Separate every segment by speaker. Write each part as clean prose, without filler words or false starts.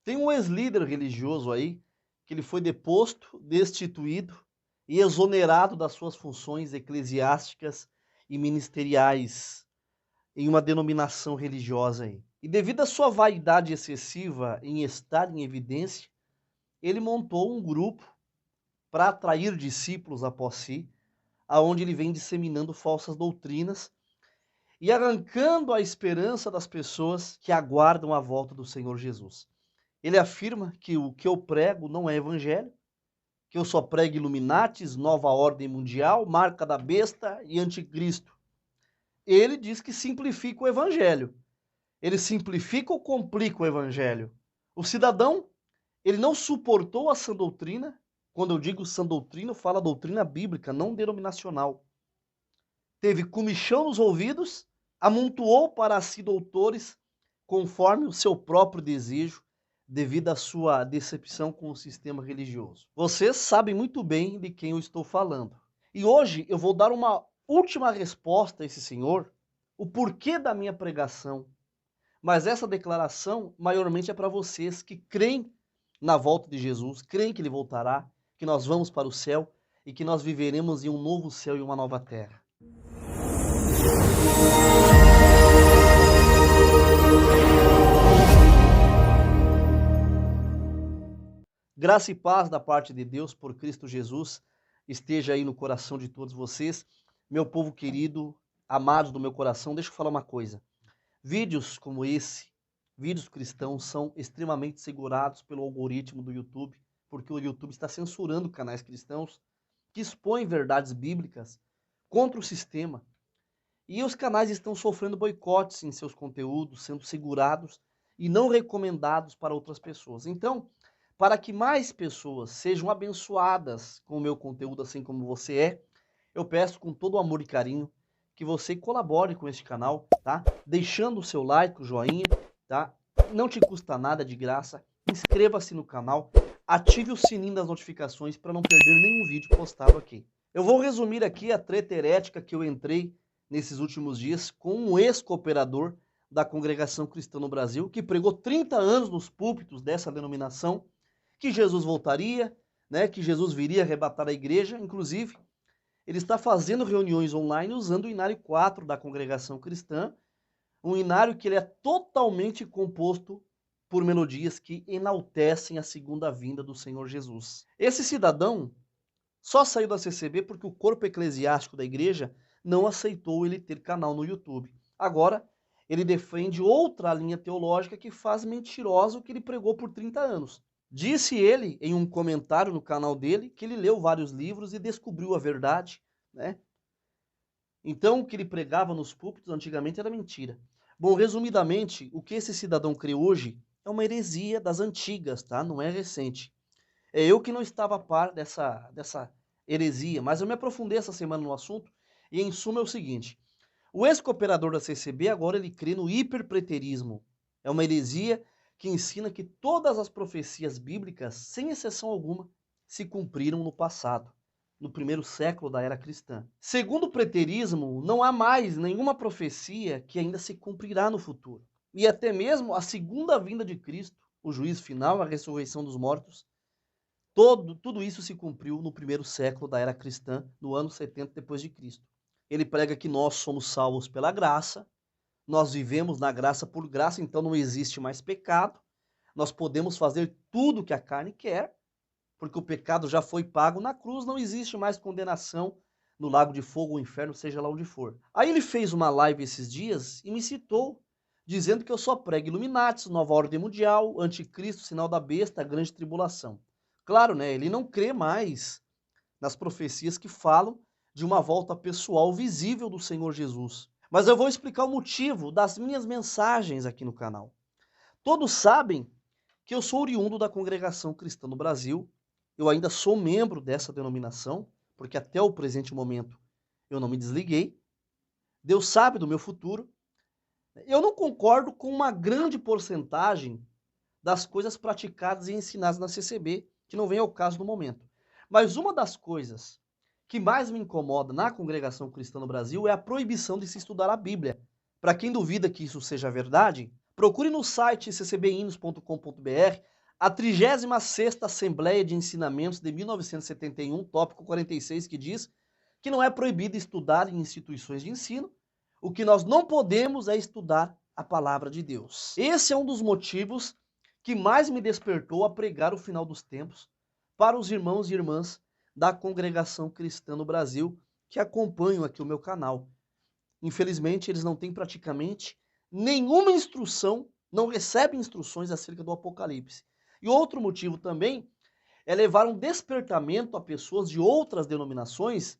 Speaker 1: Tem um ex-líder religioso aí que ele foi deposto, destituído e exonerado das suas funções eclesiásticas e ministeriais em uma denominação religiosa aí. E devido à sua vaidade excessiva em estar em evidência, ele montou um grupo para atrair discípulos após si, aonde ele vem disseminando falsas doutrinas e arrancando a esperança das pessoas que aguardam a volta do Senhor Jesus. Ele afirma que o que eu prego não é evangelho, que eu só prego Illuminatis, nova ordem mundial, marca da besta e anticristo. Ele diz que simplifica o evangelho. Ele simplifica ou complica o evangelho? O cidadão, ele não suportou a sã doutrina. Quando eu digo sã doutrina, eu falo a doutrina bíblica, não denominacional. Teve comichão nos ouvidos, amontoou para si doutores conforme o seu próprio desejo, devido à sua decepção com o sistema religioso. Vocês sabem muito bem de quem eu estou falando. E hoje eu vou dar uma última resposta a esse senhor, o porquê da minha pregação. Mas essa declaração, maiormente, é para vocês que creem na volta de Jesus, creem que ele voltará, que nós vamos para o céu e que nós viveremos em um novo céu e uma nova terra. Graça e paz da parte de Deus por Cristo Jesus esteja aí no coração de todos vocês. Meu povo querido, amados do meu coração, deixa eu falar uma coisa. Vídeos como esse, vídeos cristãos, são extremamente segurados pelo algoritmo do YouTube, porque o YouTube está censurando canais cristãos que expõem verdades bíblicas contra o sistema. E os canais estão sofrendo boicotes em seus conteúdos, sendo segurados e não recomendados para outras pessoas. Então, para que mais pessoas sejam abençoadas com o meu conteúdo, assim como você é, eu peço com todo o amor e carinho que você colabore com este canal, tá? Deixando o seu like, o joinha, tá? Não te custa nada, de graça. Inscreva-se no canal, ative o sininho das notificações para não perder nenhum vídeo postado aqui. Eu vou resumir aqui a treta herética que eu entrei nesses últimos dias com um ex-cooperador da Congregação Cristã no Brasil, que pregou 30 anos nos púlpitos dessa denominação, que Jesus voltaria, né, que Jesus viria arrebatar a igreja. Inclusive, ele está fazendo reuniões online usando o Inário 4 da Congregação Cristã, um inário que ele é totalmente composto por melodias que enaltecem a segunda vinda do Senhor Jesus. Esse cidadão só saiu da CCB porque o corpo eclesiástico da igreja não aceitou ele ter canal no YouTube. Agora, ele defende outra linha teológica que faz mentirosa o que ele pregou por 30 anos. Disse ele, em um comentário no canal dele, que ele leu vários livros e descobriu a verdade, né? Então, o que ele pregava nos púlpitos antigamente era mentira. Bom, resumidamente, o que esse cidadão crê hoje é uma heresia das antigas, tá? Não é recente. É eu que não estava a par dessa heresia, mas eu me aprofundei essa semana no assunto e, em suma, é o seguinte. O ex-cooperador da CCB agora ele crê no hiperpreterismo. É uma heresia que ensina que todas as profecias bíblicas, sem exceção alguma, se cumpriram no passado, no primeiro século da era cristã. Segundo o preterismo, não há mais nenhuma profecia que ainda se cumprirá no futuro. E até mesmo a segunda vinda de Cristo, o juízo final, a ressurreição dos mortos, tudo isso se cumpriu no primeiro século da era cristã, no ano 70 depois de Cristo. Ele prega que nós somos salvos pela graça, nós vivemos na graça por graça, então não existe mais pecado, nós podemos fazer tudo que a carne quer, porque o pecado já foi pago na cruz, não existe mais condenação no lago de fogo ou inferno, seja lá onde for. Aí ele fez uma live esses dias e me citou, dizendo que eu só prego Illuminatis, nova ordem mundial, anticristo, sinal da besta, a grande tribulação. Claro, né, ele não crê mais nas profecias que falam de uma volta pessoal visível do Senhor Jesus. Mas eu vou explicar o motivo das minhas mensagens aqui no canal. Todos sabem que eu sou oriundo da Congregação Cristã no Brasil. Eu ainda sou membro dessa denominação, porque até o presente momento eu não me desliguei. Deus sabe do meu futuro. Eu não concordo com uma grande porcentagem das coisas praticadas e ensinadas na CCB, que não vem ao caso no momento. Mas uma das coisas que mais me incomoda na Congregação Cristã no Brasil é a proibição de se estudar a Bíblia. Para quem duvida que isso seja verdade, procure no site ccbinos.com.br a 36ª Assembleia de Ensinamentos de 1971, tópico 46, que diz que não é proibido estudar em instituições de ensino, o que nós não podemos é estudar a palavra de Deus. Esse é um dos motivos que mais me despertou a pregar o final dos tempos para os irmãos e irmãs da congregação cristã no Brasil que acompanham aqui o meu canal. Infelizmente, eles não têm praticamente nenhuma instrução, não recebem instruções acerca do Apocalipse. E outro motivo também é levar um despertamento a pessoas de outras denominações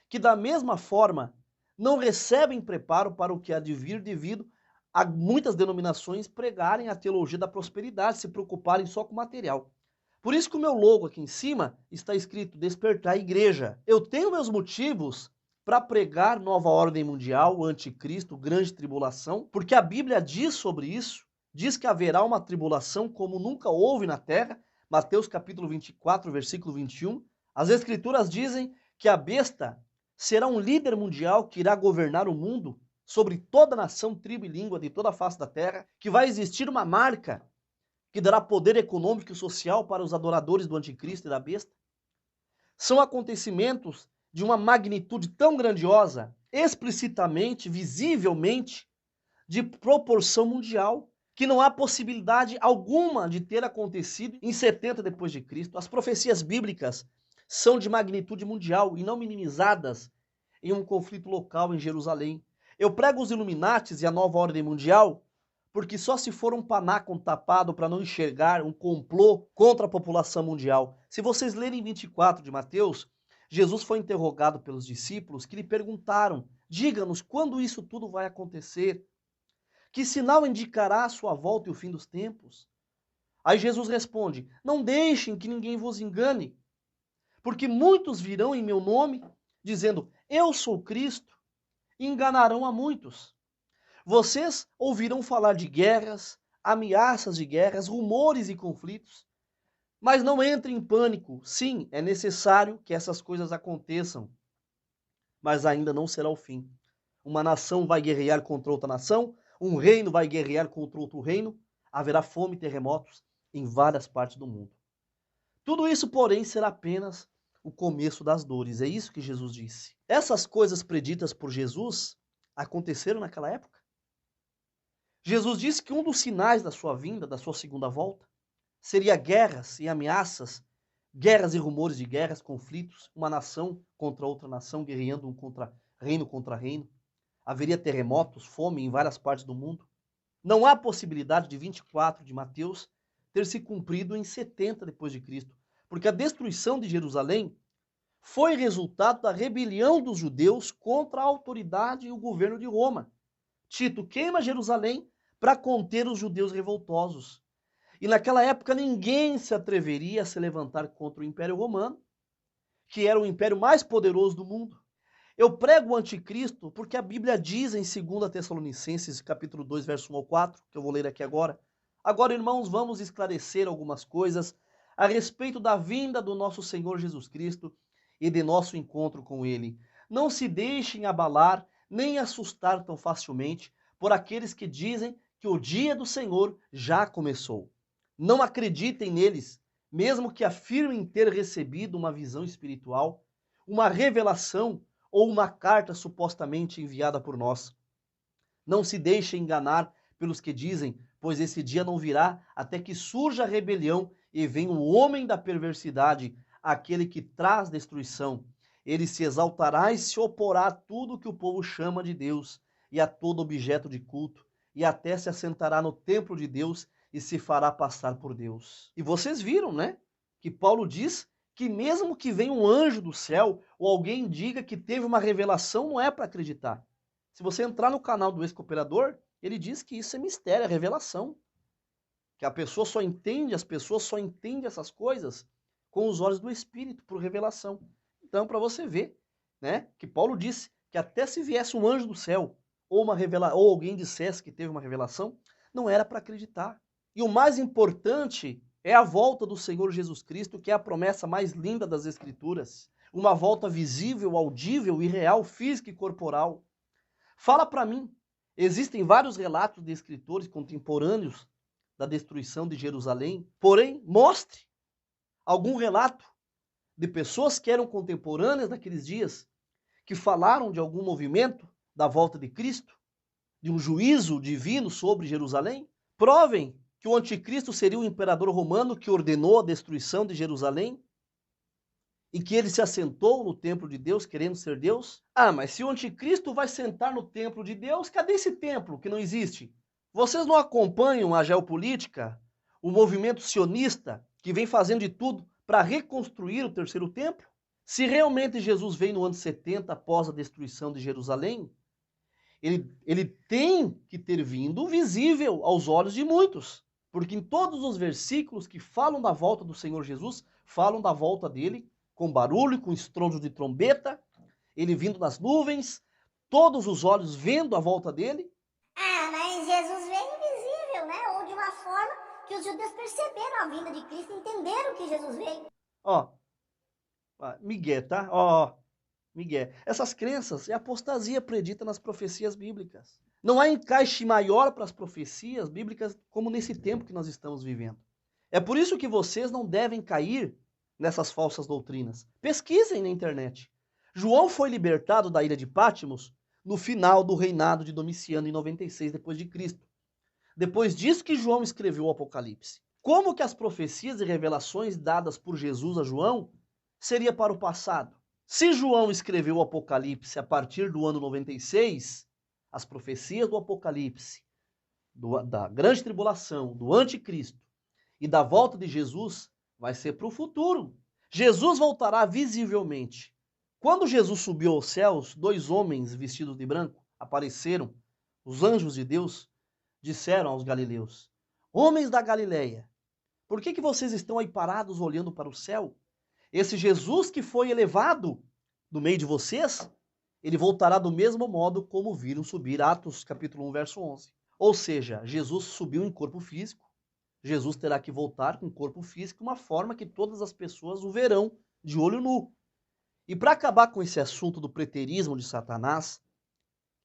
Speaker 1: que, da mesma forma, não recebem preparo para o que há de vir devido a muitas denominações pregarem a teologia da prosperidade, se preocuparem só com o material. Por isso que o meu logo aqui em cima está escrito Despertar Igreja. Eu tenho meus motivos para pregar nova ordem mundial, anticristo, grande tribulação, porque a Bíblia diz sobre isso, diz que haverá uma tribulação como nunca houve na terra, Mateus capítulo 24, versículo 21. As Escrituras dizem que a besta será um líder mundial que irá governar o mundo sobre toda nação, tribo e língua de toda a face da terra, que vai existir uma marca que dará poder econômico e social para os adoradores do anticristo e da besta. São acontecimentos de uma magnitude tão grandiosa, explicitamente, visivelmente, de proporção mundial, que não há possibilidade alguma de ter acontecido em 70 depois de Cristo. As profecias bíblicas são de magnitude mundial e não minimizadas em um conflito local em Jerusalém. Eu prego os Illuminates e a nova ordem mundial porque só se for um panaco tapado para não enxergar um complô contra a população mundial. Se vocês lerem 24 de Mateus, Jesus foi interrogado pelos discípulos que lhe perguntaram: diga-nos quando isso tudo vai acontecer? Que sinal indicará a sua volta e o fim dos tempos? Aí Jesus responde: não deixem que ninguém vos engane, porque muitos virão em meu nome, dizendo, eu sou Cristo, e enganarão a muitos. Vocês ouvirão falar de guerras, ameaças de guerras, rumores e conflitos, mas não entrem em pânico. Sim, é necessário que essas coisas aconteçam, mas ainda não será o fim. Uma nação vai guerrear contra outra nação, um reino vai guerrear contra outro reino, haverá fome e terremotos em várias partes do mundo. Tudo isso, porém, será apenas o começo das dores. É isso que Jesus disse. Essas coisas preditas por Jesus aconteceram naquela época. Jesus disse que um dos sinais da sua vinda, da sua segunda volta, seria guerras e ameaças, guerras e rumores de guerras, conflitos, uma nação contra outra nação, guerreando um contra reino. Haveria terremotos, fome em várias partes do mundo. Não há possibilidade de 24 de Mateus ter se cumprido em 70 depois de Cristo, porque a destruição de Jerusalém foi resultado da rebelião dos judeus contra a autoridade e o governo de Roma. Tito queima Jerusalém para conter os judeus revoltosos. E naquela época ninguém se atreveria a se levantar contra o Império Romano, que era o império mais poderoso do mundo. Eu prego o anticristo porque a Bíblia diz em 2 Tessalonicenses, capítulo 2, verso 1 ao 4, que eu vou ler aqui agora. Agora, irmãos, vamos esclarecer algumas coisas a respeito da vinda do nosso Senhor Jesus Cristo e de nosso encontro com Ele. Não se deixem abalar nem assustar tão facilmente por aqueles que dizem que o dia do Senhor já começou. Não acreditem neles, mesmo que afirmem ter recebido uma visão espiritual, uma revelação ou uma carta supostamente enviada por nós. Não se deixem enganar pelos que dizem, pois esse dia não virá até que surja a rebelião e venha o homem da perversidade, aquele que traz destruição. Ele se exaltará e se oporá a tudo que o povo chama de Deus e a todo objeto de culto, e até se assentará no templo de Deus e se fará passar por Deus. E vocês viram, né? Que Paulo diz que mesmo que venha um anjo do céu ou alguém diga que teve uma revelação, não é para acreditar. Se você entrar no canal do ex-cooperador, ele diz que isso é mistério, é revelação. Que a pessoa só entende, as pessoas só entendem essas coisas com os olhos do Espírito, por revelação. Então, para você ver, né, que Paulo disse que até se viesse um anjo do céu ou alguém dissesse que teve uma revelação, não era para acreditar. E o mais importante é a volta do Senhor Jesus Cristo, que é a promessa mais linda das Escrituras. Uma volta visível, audível e real, física e corporal. Fala para mim, existem vários relatos de escritores contemporâneos da destruição de Jerusalém, porém mostre algum relato de pessoas que eram contemporâneas daqueles dias, que falaram de algum movimento da volta de Cristo, de um juízo divino sobre Jerusalém. Provem que o anticristo seria o imperador romano que ordenou a destruição de Jerusalém e que ele se assentou no templo de Deus querendo ser Deus. Ah, mas se o anticristo vai sentar no templo de Deus, cadê esse templo que não existe? Vocês não acompanham a geopolítica, o movimento sionista que vem fazendo de tudo para reconstruir o terceiro templo? Se realmente Jesus veio no ano 70 após a destruição de Jerusalém, ele tem que ter vindo visível aos olhos de muitos. Porque em todos os versículos que falam da volta do Senhor Jesus, falam da volta dele com barulho, com estrondo de trombeta, ele vindo nas nuvens, todos os olhos vendo a volta dele.
Speaker 2: Ah, mas Jesus veio invisível, né? Ou de uma forma que os judeus perceberam a vinda de Cristo, entenderam que Jesus veio.
Speaker 1: Ó, Miguel, tá? Ó, Miguel. Essas crenças é apostasia predita nas profecias bíblicas. Não há encaixe maior para as profecias bíblicas como nesse tempo que nós estamos vivendo. É por isso que vocês não devem cair nessas falsas doutrinas. Pesquisem na internet. João foi libertado da ilha de Patmos no final do reinado de Domiciano em 96 depois de Cristo. Depois disso que João escreveu o Apocalipse. Como que as profecias e revelações dadas por Jesus a João seria para o passado? Se João escreveu o Apocalipse a partir do ano 96, as profecias do Apocalipse, da grande tribulação, do anticristo e da volta de Jesus, vai ser para o futuro. Jesus voltará visivelmente. Quando Jesus subiu aos céus, 2 homens vestidos de branco apareceram, os anjos de Deus, disseram aos galileus: homens da Galileia, por que vocês estão aí parados olhando para o céu? Esse Jesus que foi elevado do meio de vocês, ele voltará do mesmo modo como viram subir. Atos capítulo 1, verso 11. Ou seja, Jesus subiu em corpo físico. Jesus terá que voltar com corpo físico, uma forma que todas as pessoas o verão de olho nu. E para acabar com esse assunto do preterismo de Satanás,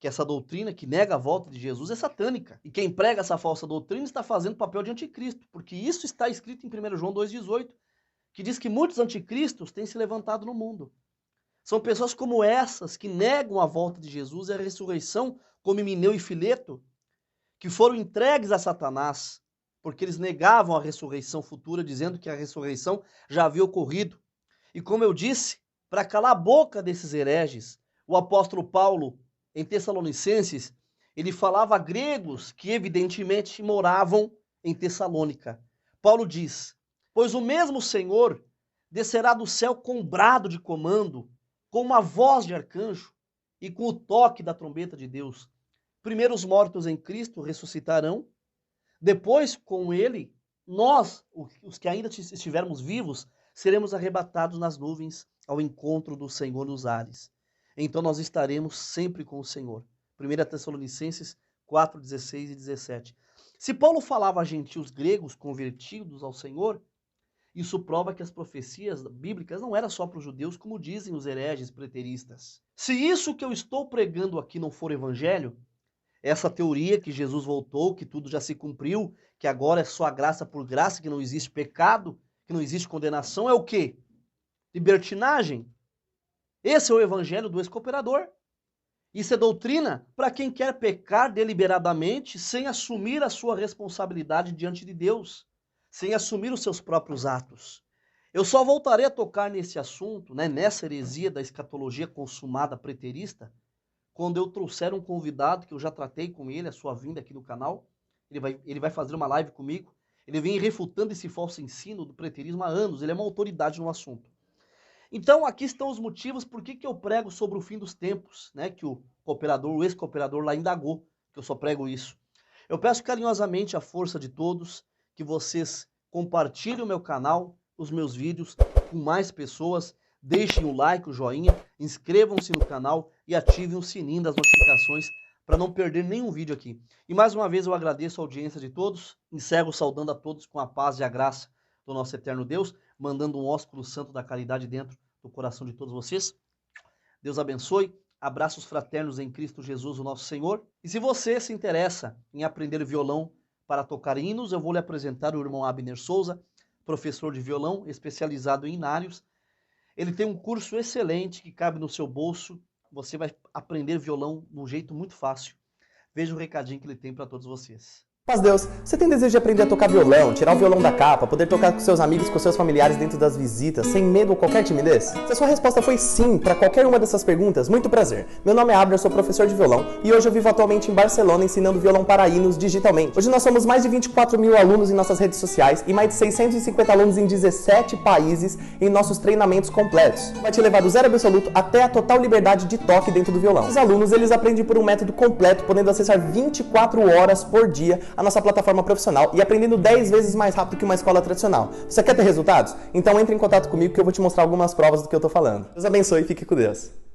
Speaker 1: que essa doutrina que nega a volta de Jesus é satânica. E quem prega essa falsa doutrina está fazendo papel de anticristo, porque isso está escrito em 1 João 2,18, que diz que muitos anticristos têm se levantado no mundo. São pessoas como essas que negam a volta de Jesus e a ressurreição, como Himeneu e Fileto, que foram entregues a Satanás, porque eles negavam a ressurreição futura, dizendo que a ressurreição já havia ocorrido. E como eu disse, para calar a boca desses hereges, o apóstolo Paulo, em Tessalonicenses, ele falava a gregos que evidentemente moravam em Tessalônica. Paulo diz: pois o mesmo Senhor descerá do céu com um brado de comando, com uma voz de arcanjo e com o toque da trombeta de Deus. Primeiro os mortos em Cristo ressuscitarão, depois com ele, nós, os que ainda estivermos vivos, seremos arrebatados nas nuvens ao encontro do Senhor nos ares. Então nós estaremos sempre com o Senhor. 1 Tessalonicenses 4, 16 e 17. Se Paulo falava a gentios gregos convertidos ao Senhor, isso prova que as profecias bíblicas não eram só para os judeus, como dizem os hereges preteristas. Se isso que eu estou pregando aqui não for evangelho, essa teoria que Jesus voltou, que tudo já se cumpriu, que agora é só graça por graça, que não existe pecado, que não existe condenação, é o quê? Libertinagem. Esse é o evangelho do ex-cooperador. Isso é doutrina para quem quer pecar deliberadamente sem assumir a sua responsabilidade diante de Deus, sem assumir os seus próprios atos. Eu só voltarei a tocar nesse assunto, nessa heresia da escatologia consumada preterista, quando eu trouxer um convidado que eu já tratei com ele, a sua vinda aqui no canal. Ele vai fazer uma live comigo. Ele vem refutando esse falso ensino do preterismo há anos. Ele é uma autoridade no assunto. Então, aqui estão os motivos por que eu prego sobre o fim dos tempos, que o ex-cooperador lá indagou, que eu só prego isso. Eu peço carinhosamente a força de todos, que vocês compartilhem o meu canal, os meus vídeos com mais pessoas, deixem o like, o joinha, inscrevam-se no canal e ativem o sininho das notificações para não perder nenhum vídeo aqui. E mais uma vez eu agradeço a audiência de todos, encerro saudando a todos com a paz e a graça do nosso eterno Deus, mandando um ósculo santo da caridade dentro do coração de todos vocês. Deus abençoe, abraços fraternos em Cristo Jesus, o nosso Senhor. E se você se interessa em aprender violão para tocar hinos. Eu vou lhe apresentar o irmão Abner Souza, professor de violão, especializado em hinários. Ele tem um curso excelente que cabe no seu bolso. Você vai aprender violão de um jeito muito fácil. Veja o recadinho que ele tem para todos vocês.
Speaker 3: Mas Deus, você tem desejo de aprender a tocar violão, tirar o violão da capa, poder tocar com seus amigos, com seus familiares dentro das visitas, sem medo ou qualquer timidez? Se a sua resposta foi sim para qualquer uma dessas perguntas, muito prazer. Meu nome é Abner, sou professor de violão e hoje eu vivo atualmente em Barcelona ensinando violão para hinos digitalmente. Hoje nós somos mais de 24 mil alunos em nossas redes sociais e mais de 650 alunos em 17 países em nossos treinamentos completos. Vai te levar do zero absoluto até a total liberdade de toque dentro do violão. Os alunos, eles aprendem por um método completo, podendo acessar 24 horas por dia a nossa plataforma profissional e aprendendo 10 vezes mais rápido que uma escola tradicional. Você quer ter resultados? Então entre em contato comigo que eu vou te mostrar algumas provas do que eu tô falando. Deus abençoe e fique com Deus.